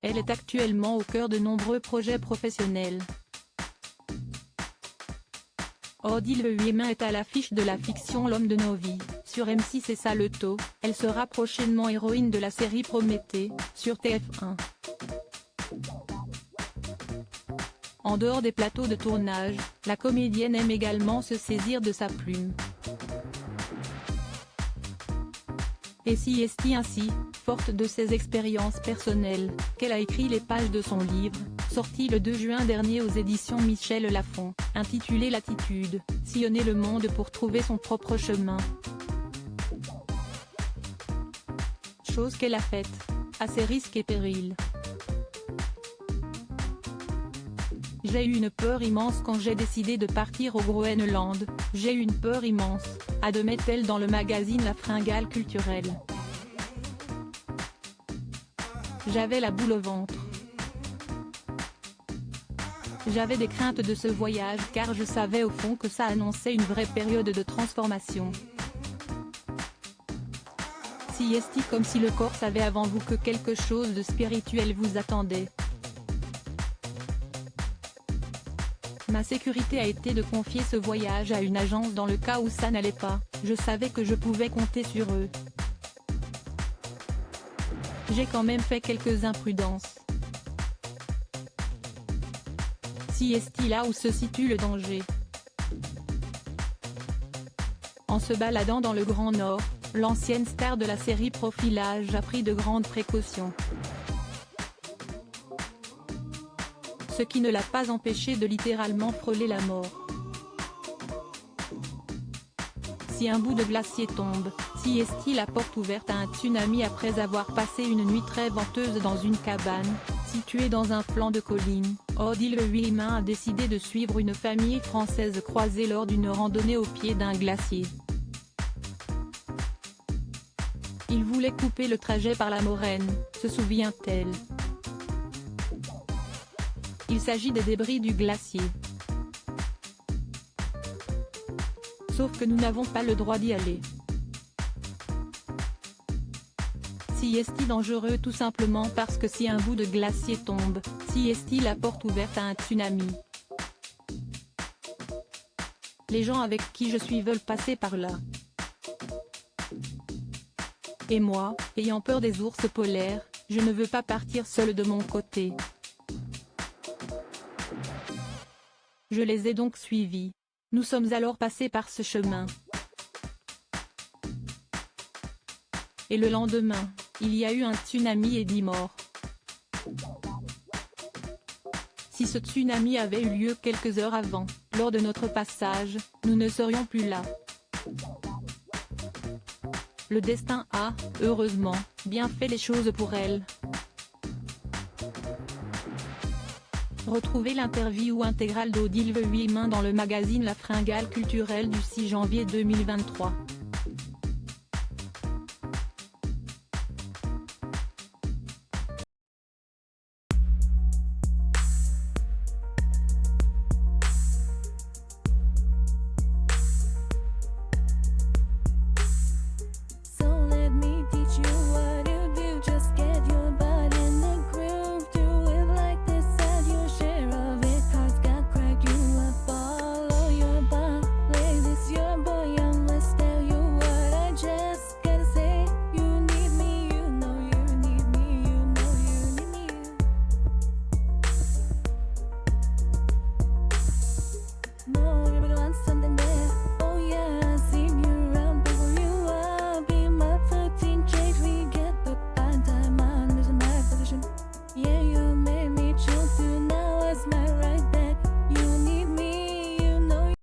Elle est actuellement au cœur de nombreux projets professionnels. Odile Huimin est à l'affiche de la fiction L'homme de nos vies, sur M6 et Salto. Elle sera prochainement héroïne de la série Prométhée, sur TF1. En dehors des plateaux de tournage, la comédienne aime également se saisir de sa plume. Et c'est ainsi, forte de ses expériences personnelles, qu'elle a écrit les pages de son livre, sorti le 2 juin dernier aux éditions Michel Lafon, intitulé L'attitude, sillonner le monde pour trouver son propre chemin. Chose qu'elle a faite, à ses risques et périls. J'ai eu une peur immense quand j'ai décidé de partir au Groenland, j'ai eu une peur immense, admet-elle dans le magazine La Fringale culturelle. J'avais la boule au ventre. J'avais des craintes de ce voyage car je savais au fond que ça annonçait une vraie période de transformation. Siesti comme si le corps savait avant vous que quelque chose de spirituel vous attendait. Ma sécurité a été de confier ce voyage à une agence dans le cas où ça n'allait pas, je savais que je pouvais compter sur eux. J'ai quand même fait quelques imprudences. Siesti là où se situe le danger. En se baladant dans le Grand Nord, l'ancienne star de la série Profilage a pris de grandes précautions. Ce qui ne l'a pas empêché de littéralement frôler la mort. Si un bout de glacier tombe, Siesti la porte ouverte à un tsunami après avoir passé une nuit très venteuse dans une cabane, située dans un flanc de colline. Odile Huimin a décidé de suivre une famille française croisée lors d'une randonnée au pied d'un glacier. Il voulait couper le trajet par la moraine, se souvient-elle. Il s'agit des débris du glacier. Sauf que nous n'avons pas le droit d'y aller. Siesti dangereux tout simplement parce que si un bout de glacier tombe, Siesti la porte ouverte à un tsunami. Les gens avec qui je suis veulent passer par là. Et moi, ayant peur des ours polaires, je ne veux pas partir seule de mon côté. Je les ai donc suivis. Nous sommes alors passés par ce chemin. Et le lendemain, il y a eu un tsunami et 10 morts. Si ce tsunami avait eu lieu quelques heures avant, lors de notre passage, nous ne serions plus là. Le destin a, heureusement, bien fait les choses pour elle. Retrouvez l'interview intégrale d'Odile Huimin dans le magazine La Fringale culturelle du 6 janvier 2023.